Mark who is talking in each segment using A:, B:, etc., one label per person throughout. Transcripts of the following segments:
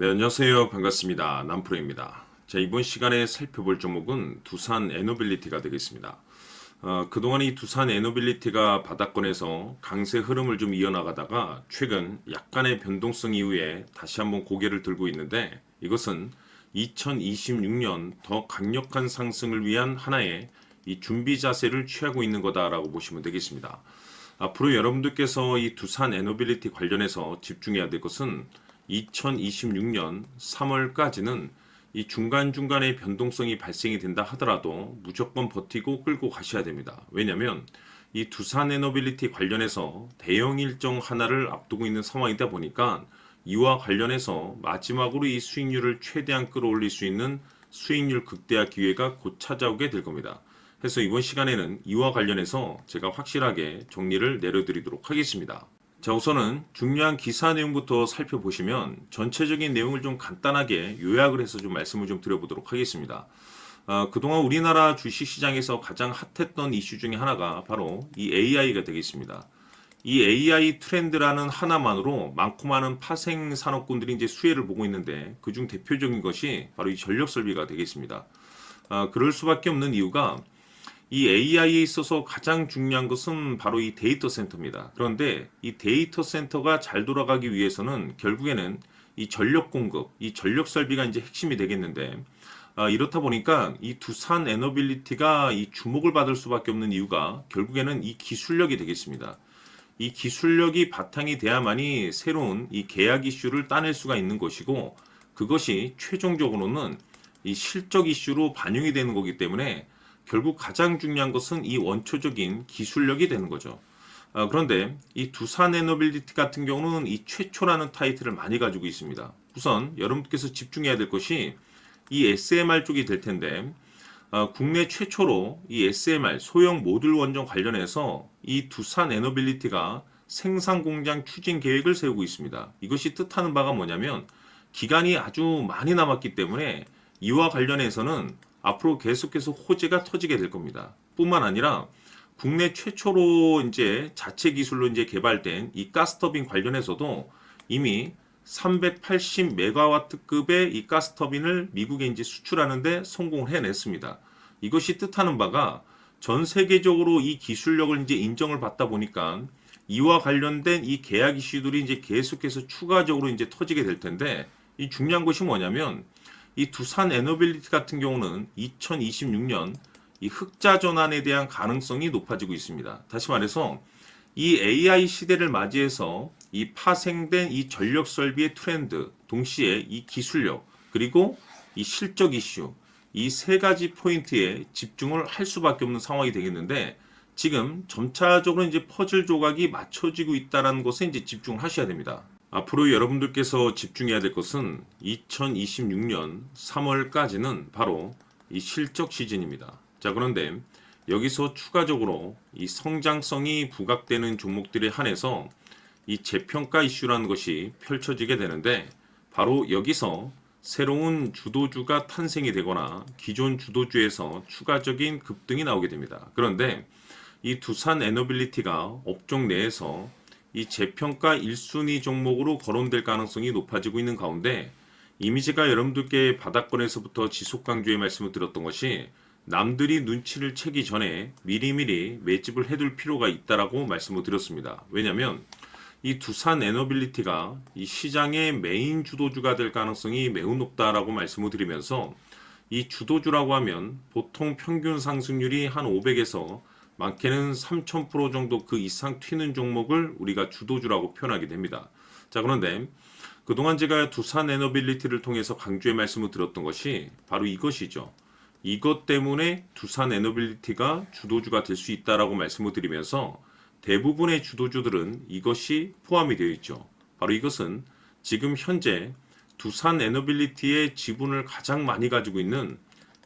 A: 네, 안녕하세요. 반갑습니다. 남프로입니다. 자, 이번 시간에 살펴볼 종목은 두산 에너빌리티가 되겠습니다. 그동안 이 두산 에너빌리티가 바닥권에서 강세 흐름을 좀 이어나가다가 최근 약간의 변동성 이후에 다시 한번 고개를 들고 있는데, 이것은 2026년 더 강력한 상승을 위한 하나의 이 준비 자세를 취하고 있는 거다라고 보시면 되겠습니다. 앞으로 여러분들께서 이 두산 에너빌리티 관련해서 집중해야 될 것은 2026년 3월까지는 이 중간중간에 변동성이 발생이 된다 하더라도 무조건 버티고 끌고 가셔야 됩니다. 왜냐하면 이 두산 에너빌리티 관련해서 대형 일정 하나를 앞두고 있는 상황이다 보니까 이와 관련해서 마지막으로 이 수익률을 최대한 끌어올릴 수 있는 수익률 극대화 기회가 곧 찾아오게 될 겁니다. 그래서 이번 시간에는 이와 관련해서 제가 확실하게 정리를 내려드리도록 하겠습니다. 자, 우선은 중요한 기사 내용부터 살펴보시면 전체적인 내용을 좀 간단하게 요약을 해서 좀 말씀을 좀 드려보도록 하겠습니다. 그동안 우리나라 주식시장에서 가장 핫했던 이슈 중에 하나가 바로 이 AI가 되겠습니다. 이 AI 트렌드라는 하나만으로 많고 많은 파생 산업군들이 이제 수혜를 보고 있는데, 그중 대표적인 것이 바로 이 전력 설비가 되겠습니다. 그럴 수밖에 없는 이유가 이 AI에 있어서 가장 중요한 것은 바로 이 데이터 센터입니다. 그런데 이 데이터 센터가 잘 돌아가기 위해서는 결국에는 이 전력 공급, 이 전력 설비가 이제 핵심이 되겠는데, 이렇다 보니까 이 두산 에너빌리티가 이 주목을 받을 수밖에 없는 이유가 결국에는 이 기술력이 되겠습니다. 이 기술력이 바탕이 돼야만이 새로운 이 계약 이슈를 따낼 수가 있는 것이고, 그것이 최종적으로는 이 실적 이슈로 반영이 되는 거기 때문에 결국 가장 중요한 것은 이 원초적인 기술력이 되는 거죠. 그런데 이 두산 에너빌리티 같은 경우는 이 최초라는 타이틀을 많이 가지고 있습니다. 우선 여러분께서 집중해야 될 것이 이 SMR 쪽이 될 텐데, 국내 최초로 이 SMR 소형 모듈 원전 관련해서 이 두산 에너빌리티가 생산 공장 추진 계획을 세우고 있습니다. 이것이 뜻하는 바가 뭐냐면 기간이 아주 많이 남았기 때문에 이와 관련해서는 앞으로 계속해서 호재가 터지게 될 겁니다. 뿐만 아니라 국내 최초로 이제 자체 기술로 이제 개발된 이 가스터빈 관련해서도 이미 380메가와트급의 이 가스터빈을 미국에 이제 수출하는데 성공을 해냈습니다. 이것이 뜻하는 바가 전 세계적으로 이 기술력을 이제 인정을 받다 보니까 이와 관련된 이 계약 이슈들이 이제 계속해서 추가적으로 이제 터지게 될 텐데, 이 중요한 것이 뭐냐면 이 두산 에너빌리티 같은 경우는 2026년 이 흑자 전환에 대한 가능성이 높아지고 있습니다. 다시 말해서 이 AI 시대를 맞이해서 이 파생된 이 전력 설비의 트렌드, 동시에 이 기술력, 그리고 이 실적 이슈, 이 세 가지 포인트에 집중을 할 수밖에 없는 상황이 되겠는데, 지금 점차적으로 이제 퍼즐 조각이 맞춰지고 있다는 것에 이제 집중을 하셔야 됩니다. 앞으로 여러분들께서 집중해야 될 것은 2026년 3월까지는 바로 이 실적 시즌입니다. 자, 그런데 여기서 추가적으로 이 성장성이 부각되는 종목들에 한해서 이 재평가 이슈라는 것이 펼쳐지게 되는데, 바로 여기서 새로운 주도주가 탄생이 되거나 기존 주도주에서 추가적인 급등이 나오게 됩니다. 그런데 이 두산 에너빌리티가 업종 내에서 이 재평가 1순위 종목으로 거론될 가능성이 높아지고 있는 가운데, 이미지가 여러분들께 바닥권에서부터 지속 강조의 말씀을 드렸던 것이 남들이 눈치를 채기 전에 미리미리 매집을 해둘 필요가 있다라고 말씀을 드렸습니다. 왜냐하면 이 두산 에너빌리티가 이 시장의 메인 주도주가 될 가능성이 매우 높다라고 말씀을 드리면서, 이 주도주라고 하면 보통 평균 상승률이 한 500에서 많게는 3000% 정도 그 이상 튀는 종목을 우리가 주도주라고 표현하게 됩니다. 자, 그런데 그동안 제가 두산 에너빌리티를 통해서 강조의 말씀을 드렸던 것이 바로 이것이죠. 이것 때문에 두산 에너빌리티가 주도주가 될 수 있다라고 말씀을 드리면서, 대부분의 주도주들은 이것이 포함이 되어 있죠. 바로 이것은 지금 현재 두산 에너빌리티의 지분을 가장 많이 가지고 있는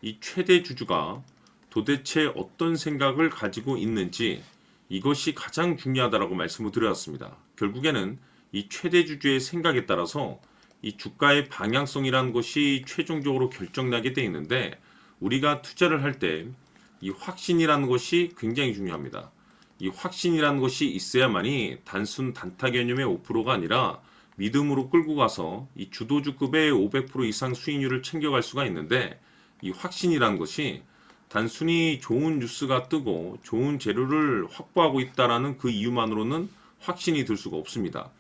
A: 이 최대 주주가 도대체 어떤 생각을 가지고 있는지, 이것이 가장 중요하다라고 말씀을 드렸습니다. 결국에는 이 최대 주주의 생각에 따라서 이 주가의 방향성이라는 것이 최종적으로 결정나게 되어 있는데, 우리가 투자를 할 때 이 확신이라는 것이 굉장히 중요합니다. 이 확신이라는 것이 있어야만이 단순 단타 개념의 5%가 아니라 믿음으로 끌고 가서 이 주도주급의 500% 이상 수익률을 챙겨갈 수가 있는데, 이 확신이란 것이 단순히 좋은 뉴스가 뜨고 좋은 재료를 확보하고 있다라는 그 이유만으로는 확신이 들 수가 없습니다.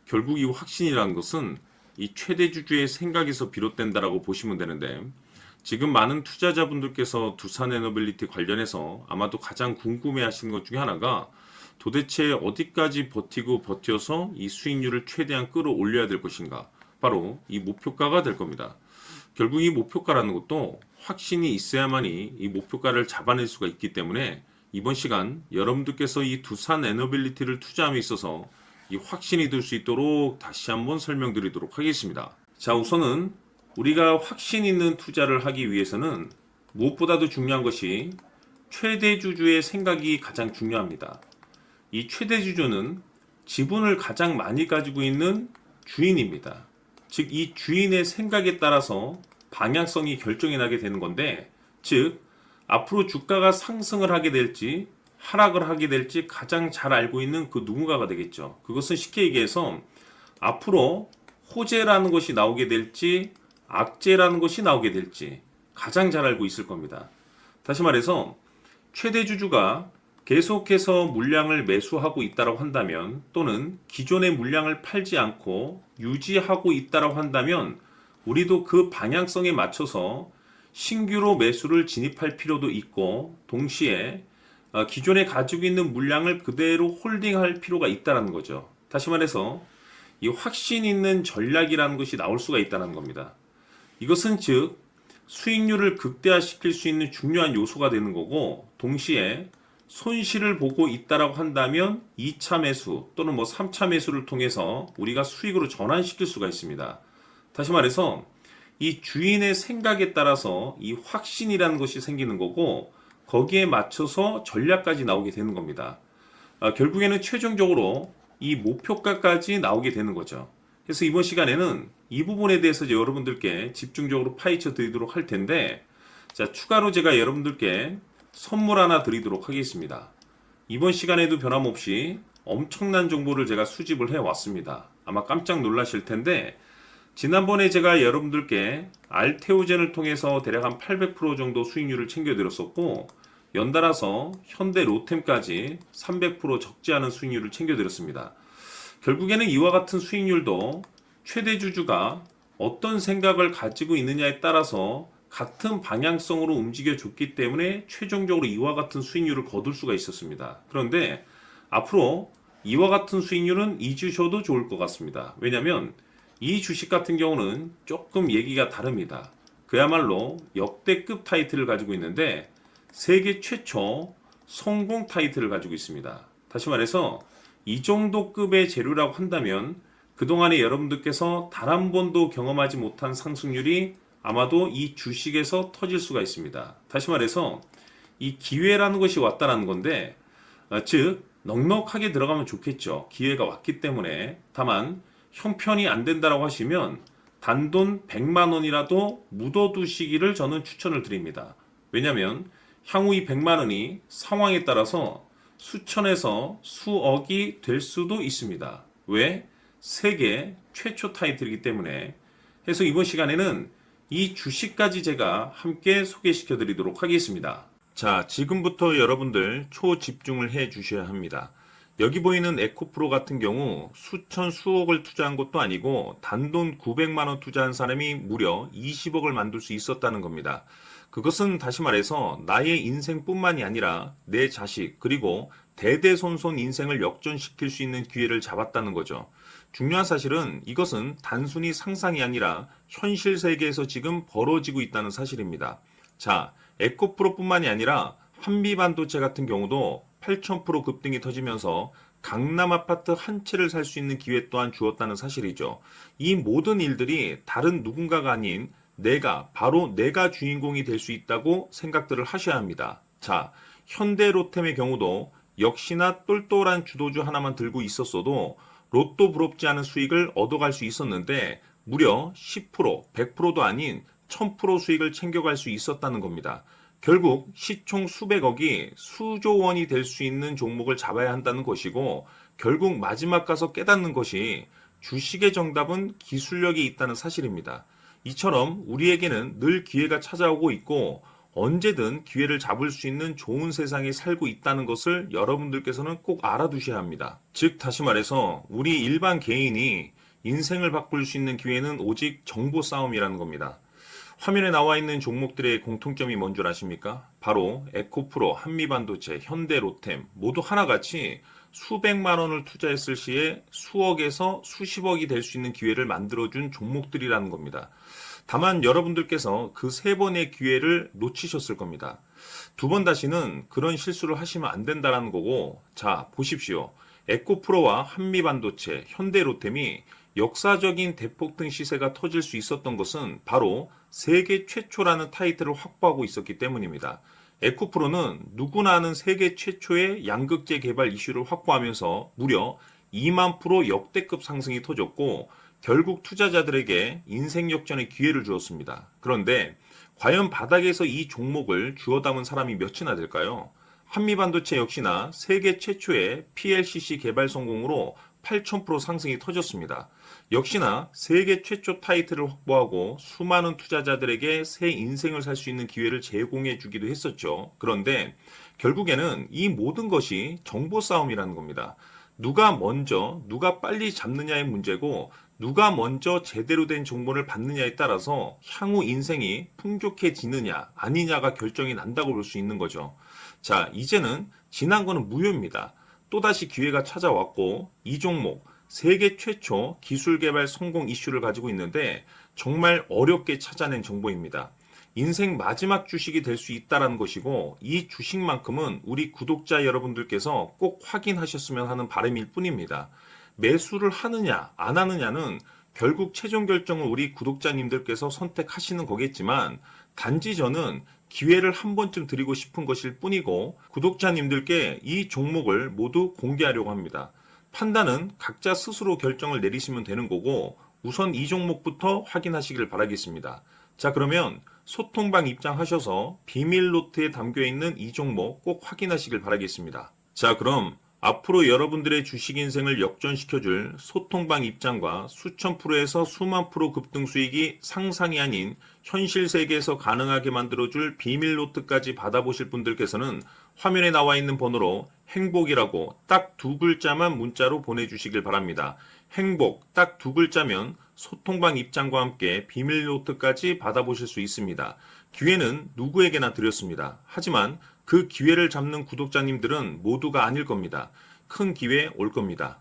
A: 결국 이 확신이라는 것은 이 최대주주의 생각에서 비롯된다라고 보시면 되는데, 지금 많은 투자자분들께서 두산에너빌리티 관련해서 아마도 가장 궁금해하시는 것 중에 하나가 도대체 어디까지 버티고 버텨서 이 수익률을 최대한 끌어올려야 될 것인가, 바로 이 목표가가 될 겁니다. 결국 이 목표가라는 것도 확신이 있어야만이 이 목표가를 잡아낼 수가 있기 때문에 이번 시간 여러분들께서 이 두산에너빌리티를 투자함에 있어서 이 확신이 들 수 있도록 다시 한번 설명드리도록 하겠습니다. 자, 우선은 우리가 확신 있는 투자를 하기 위해서는 무엇보다도 중요한 것이 최대주주의 생각이 가장 중요합니다. 이 최대주주는 지분을 가장 많이 가지고 있는 주인입니다. 즉, 이 주인의 생각에 따라서 방향성이 결정이 나게 되는 건데, 즉 앞으로 주가가 상승을 하게 될지 하락을 하게 될지 가장 잘 알고 있는 그 누군가가 되겠죠. 그것은 쉽게 얘기해서 앞으로 호재라는 것이 나오게 될지 악재라는 것이 나오게 될지 가장 잘 알고 있을 겁니다. 다시 말해서 최대주주가 계속해서 물량을 매수하고 있다고 한다면, 또는 기존의 물량을 팔지 않고 유지하고 있다고 한다면, 우리도 그 방향성에 맞춰서 신규로 매수를 진입할 필요도 있고, 동시에 기존에 가지고 있는 물량을 그대로 홀딩할 필요가 있다는 거죠. 다시 말해서 이 확신 있는 전략이라는 것이 나올 수가 있다는 겁니다. 이것은 즉 수익률을 극대화시킬 수 있는 중요한 요소가 되는 거고, 동시에 손실을 보고 있다라고 한다면 2차 매수 또는 3차 매수를 통해서 우리가 수익으로 전환시킬 수가 있습니다. 다시 말해서 이 주인의 생각에 따라서 이 확신이라는 것이 생기는 거고, 거기에 맞춰서 전략까지 나오게 되는 겁니다. 결국에는 최종적으로 이 목표가까지 나오게 되는 거죠. 그래서 이번 시간에는 이 부분에 대해서 여러분들께 집중적으로 파헤쳐 드리도록 할 텐데, 자, 추가로 제가 여러분들께 선물 하나 드리도록 하겠습니다. 이번 시간에도 변함없이 엄청난 정보를 제가 수집을 해 왔습니다. 아마 깜짝 놀라실 텐데, 지난번에 제가 여러분들께 알테오젠을 통해서 대략 한 800% 정도 수익률을 챙겨드렸었고, 연달아서 현대 로템까지 300% 적지 않은 수익률을 챙겨드렸습니다. 결국에는 이와 같은 수익률도 최대주주가 어떤 생각을 가지고 있느냐에 따라서 같은 방향성으로 움직여줬기 때문에 최종적으로 이와 같은 수익률을 거둘 수가 있었습니다. 그런데 앞으로 이와 같은 수익률은 잊으셔도 좋을 것 같습니다. 왜냐하면 이 주식 같은 경우는 조금 얘기가 다릅니다. 그야말로 역대급 타이틀을 가지고 있는데 세계 최초 성공 타이틀을 가지고 있습니다. 다시 말해서 이 정도 급의 재료라고 한다면 그동안에 여러분들께서 단 한 번도 경험하지 못한 상승률이 아마도 이 주식에서 터질 수가 있습니다. 다시 말해서 이 기회라는 것이 왔다는 건데, 즉 넉넉하게 들어가면 좋겠죠. 기회가 왔기 때문에. 다만 형편이 안 된다라고 하시면 단돈 100만 원이라도 묻어두시기를 저는 추천을 드립니다. 왜냐하면 향후 이 100만 원이 상황에 따라서 수천에서 수억이 될 수도 있습니다. 왜? 세계 최초 타이틀이기 때문에. 해서 이번 시간에는 이 주식까지 제가 함께 소개시켜 드리도록 하겠습니다. 자, 지금부터 여러분들 초집중을 해 주셔야 합니다. 여기 보이는 에코프로 같은 경우 수천 수억을 투자한 것도 아니고 단돈 900만 원 투자한 사람이 무려 20억을 만들 수 있었다는 겁니다. 그것은 다시 말해서 나의 인생뿐만이 아니라 내 자식 그리고 대대손손 인생을 역전시킬 수 있는 기회를 잡았다는 거죠. 중요한 사실은 이것은 단순히 상상이 아니라 현실 세계에서 지금 벌어지고 있다는 사실입니다. 자, 에코프로뿐만이 아니라 한미반도체 같은 경우도 8,000% 급등이 터지면서 강남 아파트 한 채를 살 수 있는 기회 또한 주었다는 사실이죠. 이 모든 일들이 다른 누군가가 아닌 바로 내가 주인공이 될 수 있다고 생각들을 하셔야 합니다. 자, 현대로템의 경우도 역시나 똘똘한 주도주 하나만 들고 있었어도 로또 부럽지 않은 수익을 얻어갈 수 있었는데 무려 10%, 100%도 아닌 1000% 수익을 챙겨갈 수 있었다는 겁니다. 결국 시총 수백억이 수조 원이 될 수 있는 종목을 잡아야 한다는 것이고, 결국 마지막 가서 깨닫는 것이 주식의 정답은 기술력에 있다는 사실입니다. 이처럼 우리에게는 늘 기회가 찾아오고 있고 언제든 기회를 잡을 수 있는 좋은 세상에 살고 있다는 것을 여러분들께서는 꼭 알아두셔야 합니다. 즉 다시 말해서 우리 일반 개인이 인생을 바꿀 수 있는 기회는 오직 정보 싸움이라는 겁니다. 화면에 나와 있는 종목들의 공통점이 뭔 줄 아십니까? 바로 에코프로, 한미반도체, 현대로템 모두 하나같이 수백만 원을 투자했을 시에 수억에서 수십억이 될 수 있는 기회를 만들어준 종목들이라는 겁니다. 다만 여러분들께서 그 세 번의 기회를 놓치셨을 겁니다. 두 번 다시는 그런 실수를 하시면 안 된다는 거고, 자, 보십시오. 에코프로와 한미반도체, 현대로템이 역사적인 대폭등 시세가 터질 수 있었던 것은 바로 세계 최초라는 타이틀을 확보하고 있었기 때문입니다. 에코프로는 누구나 아는 세계 최초의 양극재 개발 이슈를 확보하면서 무려 2만 프로 역대급 상승이 터졌고 결국 투자자들에게 인생 역전의 기회를 주었습니다. 그런데 과연 바닥에서 이 종목을 주워 담은 사람이 몇이나 될까요? 한미반도체 역시나 세계 최초의 PLCC 개발 성공으로 8,000% 상승이 터졌습니다. 역시나 세계 최초 타이틀을 확보하고 수많은 투자자들에게 새 인생을 살 수 있는 기회를 제공해 주기도 했었죠. 그런데 결국에는 이 모든 것이 정보 싸움이라는 겁니다. 누가 먼저, 누가 빨리 잡느냐의 문제고 누가 먼저 제대로 된 정보를 받느냐에 따라서 향후 인생이 풍족해지느냐 아니냐가 결정이 난다고 볼 수 있는 거죠. 자, 이제는 지난 거는 무효입니다. 또다시 기회가 찾아왔고 이 종목 세계 최초 기술 개발 성공 이슈를 가지고 있는데 정말 어렵게 찾아낸 정보입니다. 인생 마지막 주식이 될 수 있다는 것이고 이 주식만큼은 우리 구독자 여러분들께서 꼭 확인하셨으면 하는 바람일 뿐입니다. 매수를 하느냐 안 하느냐는 결국 최종 결정을 우리 구독자님들께서 선택하시는 거겠지만 단지 저는 기회를 한 번쯤 드리고 싶은 것일 뿐이고 구독자님들께 이 종목을 모두 공개하려고 합니다. 판단은 각자 스스로 결정을 내리시면 되는 거고 우선 이 종목부터 확인하시길 바라겠습니다. 자, 그러면 소통방 입장하셔서 비밀 노트에 담겨 있는 이 종목 꼭 확인하시길 바라겠습니다. 자, 그럼 앞으로 여러분들의 주식 인생을 역전시켜줄 소통방 입장과 수천 프로에서 수만 프로 급등 수익이 상상이 아닌 현실 세계에서 가능하게 만들어줄 비밀 노트까지 받아보실 분들께서는 화면에 나와 있는 번호로 행복이라고 딱 두 글자만 문자로 보내주시길 바랍니다. 행복 딱 두 글자면 소통방 입장과 함께 비밀 노트까지 받아보실 수 있습니다. 기회는 누구에게나 드렸습니다. 하지만 그 기회를 잡는 구독자님들은 모두가 아닐 겁니다. 큰 기회 올 겁니다.